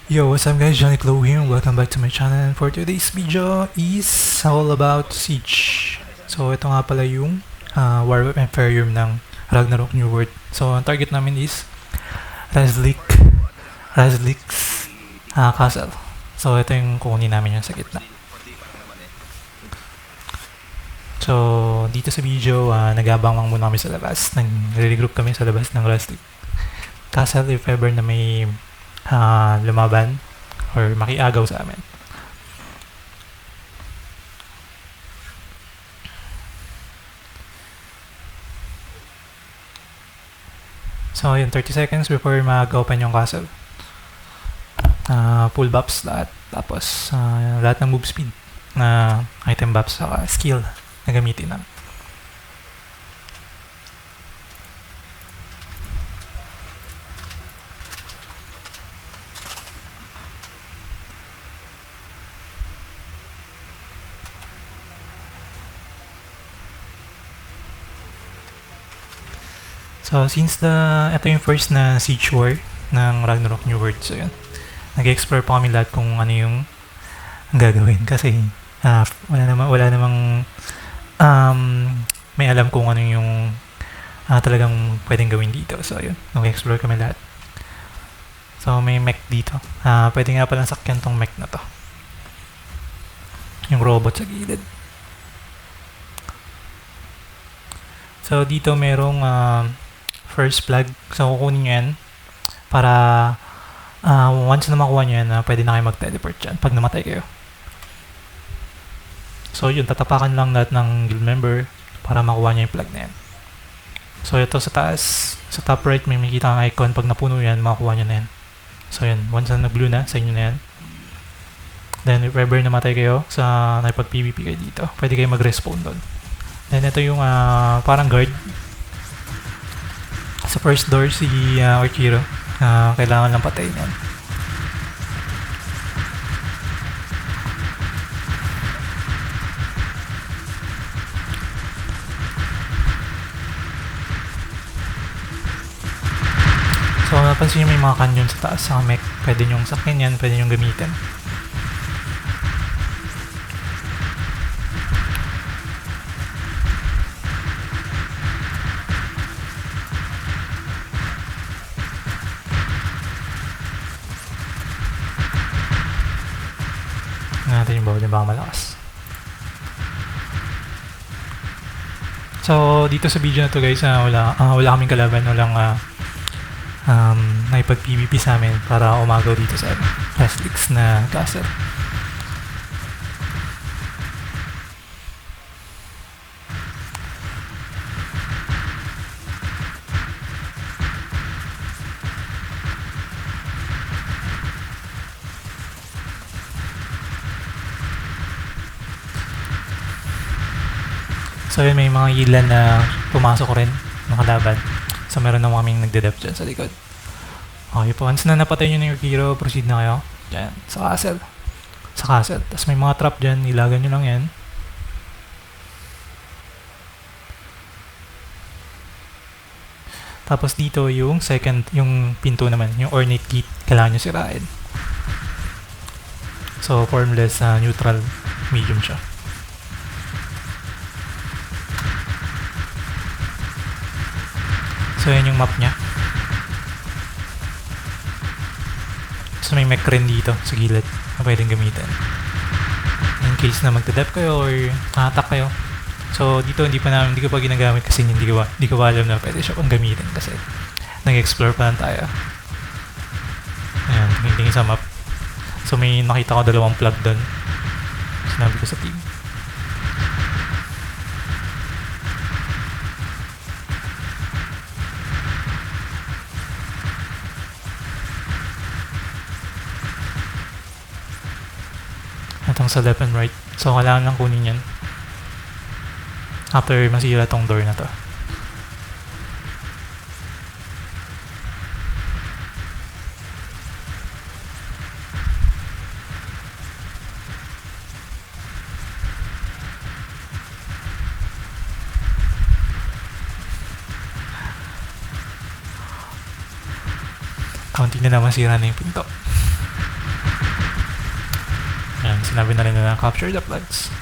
Yo, what's up guys, Johnny Clo here, welcome back to my channel, and for today's video is all about Siege. So ito nga pala yung War of Empyreum ng Ragnarok New World. So ang target namin is Razlik's castle. So ito yung kukunin namin yung sa gitna. So dito sa video, nag-abang lang muna kami sa labas. Nag-regroup kami sa labas ng Razlik Castle if ever na may lumaban or makiagaw sa amin. So yun, 30 seconds before mag-open yung castle. Full buffs lahat. Tapos lahat ng move speed na item buffs saka skill na gamitin namin. So since ito yung first na Siege War ng Ragnarok New World, so yun, nag-explore pa kami lahat kung ano yung gagawin kasi wala namang may alam kung ano yung talagang pwedeng gawin dito. So yun, nag-explore kami lahat. So may mech dito, pwede nga palang sakyan tong mech na to, yung robot sa gilid. So dito merong first flag, so kukunin nyo yan para once na makuha nyo yan, pwede na kayo mag-teleport dyan pag namatay kayo. So yun, tatapakan lang lahat ng guild member para makuha nyo yung flag na yan. So ito sa taas, sa top right may makikita ang icon, pag napuno yan makuha nyo na yan. So yun, once na nag-blue na, sa inyo na yan. Then if ever namatay kayo sa nakipag-PvP kayo dito, pwede kayo mag-respawn doon. Then ito yung parang guard. Sa first door si Orkiro, kailangan lang patayin yan. So napansin nyo may mga canyon sa taas sa mech, pwede nyong sakyan yan, pwede nyong gamitin. Natin yung bawal yung baka malakas. So dito sa video na to guys, wala kaming kalaban, walang naipag-PvP sa amin para umagaw dito sa Razlik's na castle. So yun, may mga ilan na pumasok rin ng kalaban. So meron na kaming nagde-dep dyan sa likod. Okay po, once na napatay nyo na yung hero, proceed na kayo dyan sa castle. Tapos may mga trap dyan, ilagan nyo lang yan. Tapos dito yung second, yung pinto naman, yung ornate gate, kailangan nyo sirain. So formless, neutral, medium siya. So yan yung map nya. So may mech rin dito sa gilid na pwedeng gamitin in case na magdadep kayo or attack kayo. So dito hindi ko pa ginagamit kasi hindi ko alam na pwede siya pang gamitin kasi nag-explore pa lang tayo. Ayan, tingin sa map. So may nakita ko 2 plug doon. Sinabi ko sa team. Itong sa left and right. So kailangan lang kunin yan after masira tong door na to. Kaunti na naman sira na yung pinto. Ayan, sinabi na rin na capture the flags.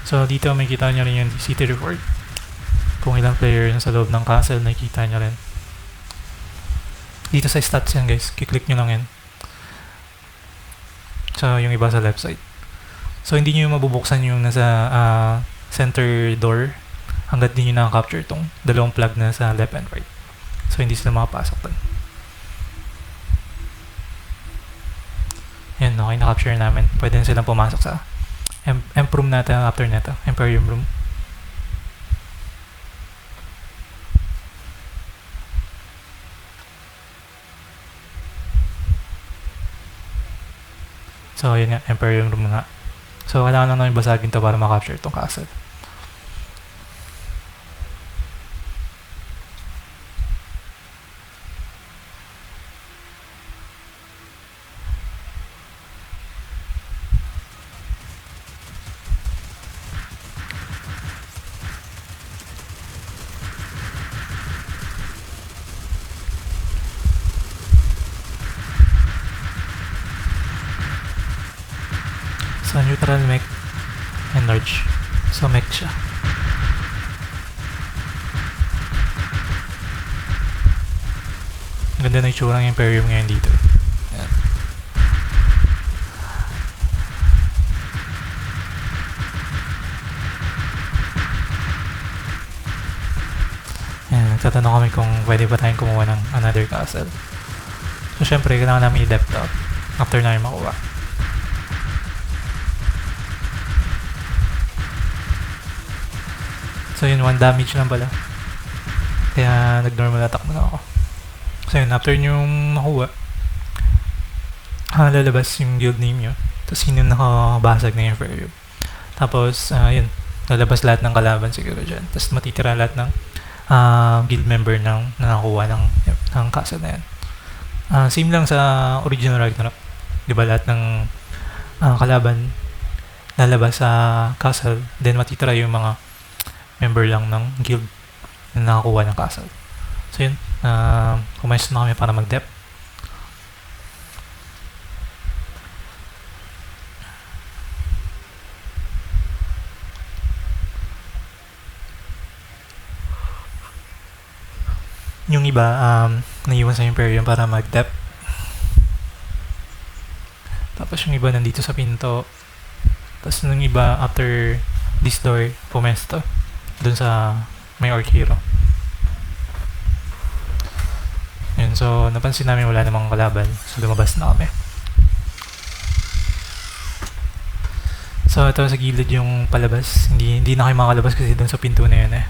So, dito may kita nyo rin yung city report. Kung ilang player sa loob ng castle, nakikita nyo rin. Dito sa stats yan guys, kiklik nyo lang yan. So, yung iba sa left side. So, hindi nyo mabubuksan yung nasa center door hanggat di nyo nakaka-capture tong dalawang flag na sa left and right. So, hindi sila makapasok doon. Yan, okay, na-capture namin. Pwede na silang pumasok sa Emp room natin after nito. Emporium room. So, yun nga, Emporium room nga. So, kailangan lang namin basagin to para ma-capture itong castle. So, neutral mech and large. So, mech siya. Ganda na itsura ng Imperium ngayon dito. Ayan. Ayan, nagtatanong kami kung pwede ba tayong kumuha ng another castle. So, syempre, kailangan namin i-depth out after namin makuha. So yun, 1 damage lang pala. Kaya nag-normal attack muna ako. So yun, after nyong makuha, lalabas yung guild name nyo. Tapos yun yung nakabasag na Imperium. Tapos, yun, lalabas lahat ng kalaban siguro dyan. Tapos matitira lahat ng guild member ng nakakuha ng castle na yan. Same lang sa original Ragnarok. Diba lahat ng kalaban lalabas sa castle. Then matitira yung mga member lang ng guild na nakakuha ng castle. So yun, kumayos na kami para mag-depth. Yung iba, naiwan sa Imperium para mag-depth. Tapos yung iba nandito sa pinto. Tapos yung iba, after this door, pumesto dun sa may orc hero. Yun, so napansin namin wala namang kalaban. So lumabas na kami. So ito sa gilid yung palabas. Hindi na kayo makalabas kasi dun sa pinto na yun eh.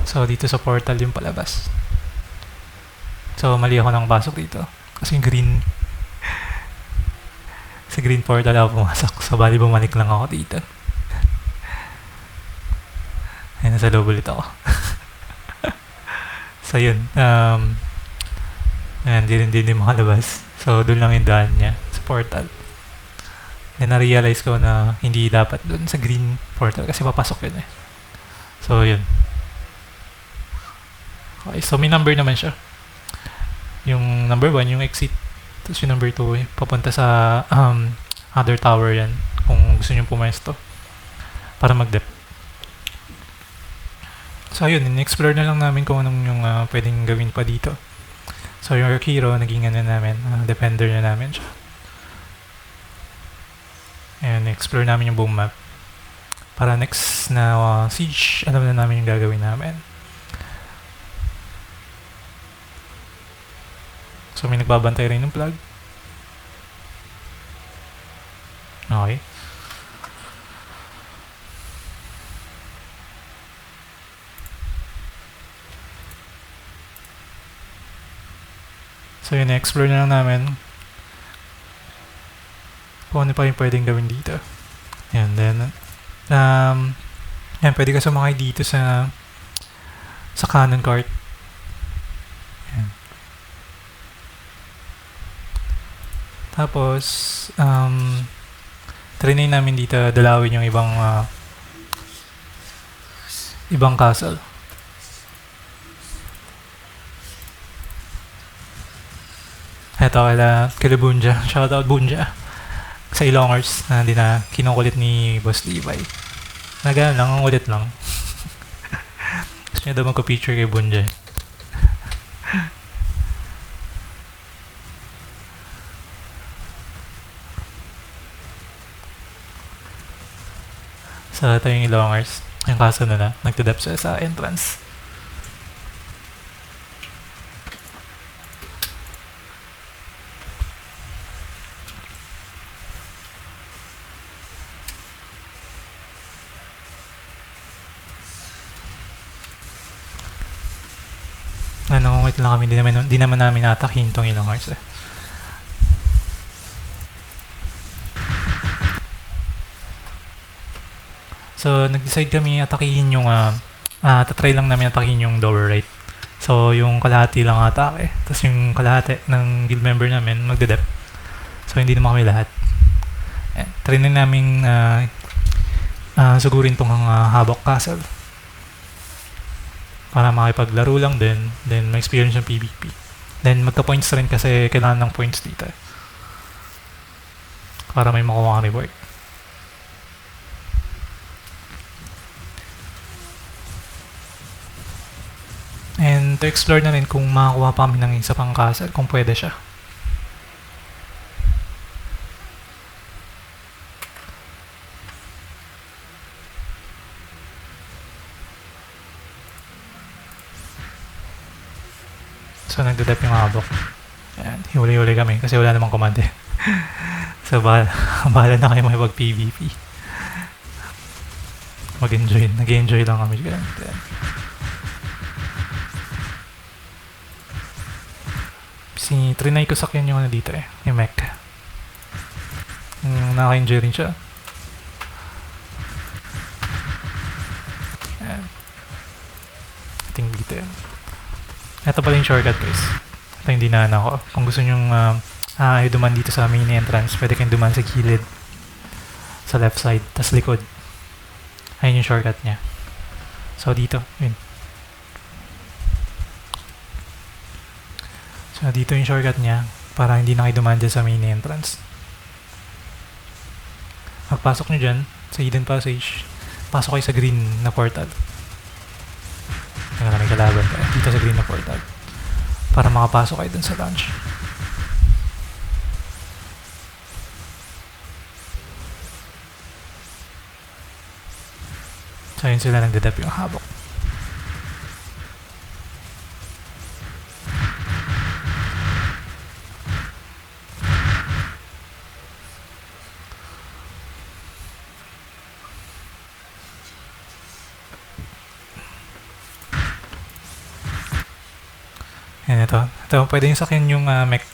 So dito sa portal yung palabas. So mali ako nang pasok dito. Kasi green. Sa green portal ako pumasok. So bali bumalik lang ako dito. Ayun, nasa loob ulit ako. So yun. Ayan, hindi makalabas. So doon lang yung daan niya sa portal. Then na-realize ko na hindi dapat doon sa green portal kasi papasok yun eh. So yun. Okay, so may number naman siya. Yung number 1, yung exit. Tapos yung number 2, papunta sa other tower yan. Kung gusto nyo pumesto. Para mag-depth. So yun, in-explore na lang namin kung anong yung pwedeng gawin pa dito. So yung hero, naging ano namin, defender na namin siya. And explore namin yung buong map. Para next na siege, alam na namin yung gagawin namin. So may nagbabantay rin ng flag. Okay. So yun, explore na lang namin kung ano pa yung pwedeng gawin dito. Yan, then yan, pwede ka sumakay dito sa cannon cart. Yan. Tapos trinay namin dito dalawin yung ibang castle. ako kila Bunja. Shoutout Bunja. Sa Ilongers na hindi na kinukulit ni Boss Levi. Nagano lang, ang ulit lang. Gusto niya daw magka-picture kay Bunja. So, ito yung Ilongers. Yung kaso na nagtadap siya sa entrance. Wait lang kami, di naman namin natakin tong Ilongers eh. So, nag-decide kami atakihin yung, tatry lang namin atakihin yung lower right. So, yung kalahati lang atake. Tapos yung kalahati ng guild member namin magde-dep. So, hindi naman kami lahat. Try na namin sugurin tong Havoc Castle. Para makipaglaro lang din. Then, ma-experience yung PvP. Then, magka-points rin kasi kailangan ng points dito. Para may makuha kang reward. And to explore na rin kung makakuha pa kami ng isa pang castle, kung pwede siya. So, nagdadep yung Havoc. Ayan, huli-huli kami kasi wala namang command eh. So, bahala na kayo makipag-PvP. Nag-enjoy lang kami dyan. Trinay ko sakyan yung dito eh, yung mech. Nakaka-enjoy rin siya. Ayan. I think dito yan. Ito pala yung shortcut guys. Ito yung dinaanan ko. Kung gusto nyong duman dito sa main entrance, pwede kayong duman sa gilid. Sa left side, tas likod. Ayun yung shortcut niya. So dito, yun. So dito yung shortcut niya para hindi na kayo dumaan dyan sa main entrance. Pagpasok nyo dyan sa hidden passage, pasok kayo sa green na portal. May kalaban tayo dito sa green na portal para makapasok kayo dun sa launch. So yun sila nagdadap yung Havoc. Yan, ito pwede yung sakyan yung mech.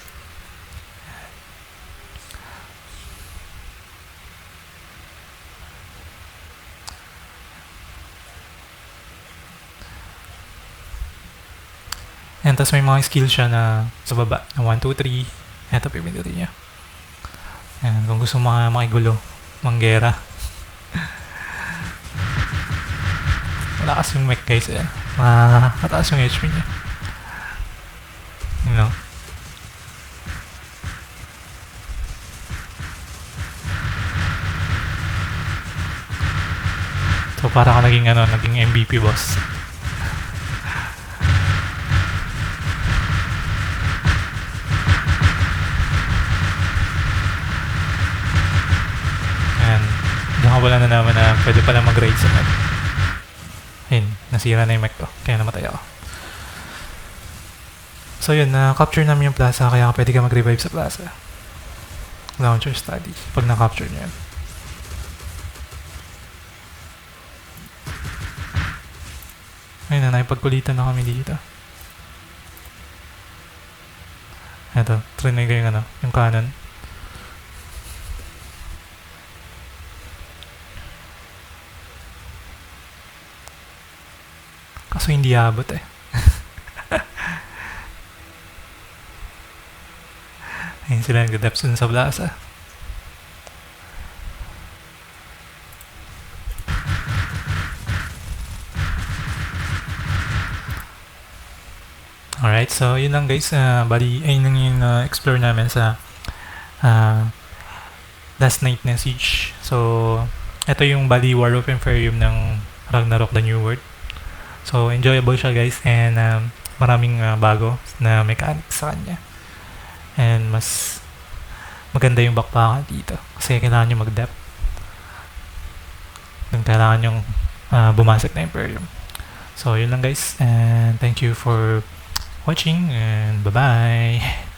Yan, tapos may mga skill siya na sa baba, na 1, 2, 3. Ito, pipindutin niya. Yan, kung gusto makigulo, manggera. Malakas yung mech guys, yan. Mataas yung HP niya. You know? So para ka naging MVP boss. Ayan. Diyan ka wala na naman na pwede pala mag-raid sa mech. Ayun, nasira na yung mech ko. Kaya namatay ako. So yun, na-capture namin yung plaza, kaya pwede ka mag-revive sa plaza. Launcher study, pag na-capture nyo yan. Ayun na, nakipagkulitan na kami dito. Eto, trinay ko yung yung cannon. Kaso hindi abot eh. Ayun sila nag-depths dun sa plaza. Alright, so yun lang guys. Bali, ayun lang yung explore namin sa uh, last night na Siege. So, ito yung bali War of Imperium ng Ragnarok The New World. So, enjoyable siya guys, and maraming bago na mechanics sa kanya. And mas maganda yung bakbakan dito kasi kailangan nyo mag-depth. Kailangan nyo bumasag na Imperium. So, yun lang guys, and thank you for watching, and bye-bye!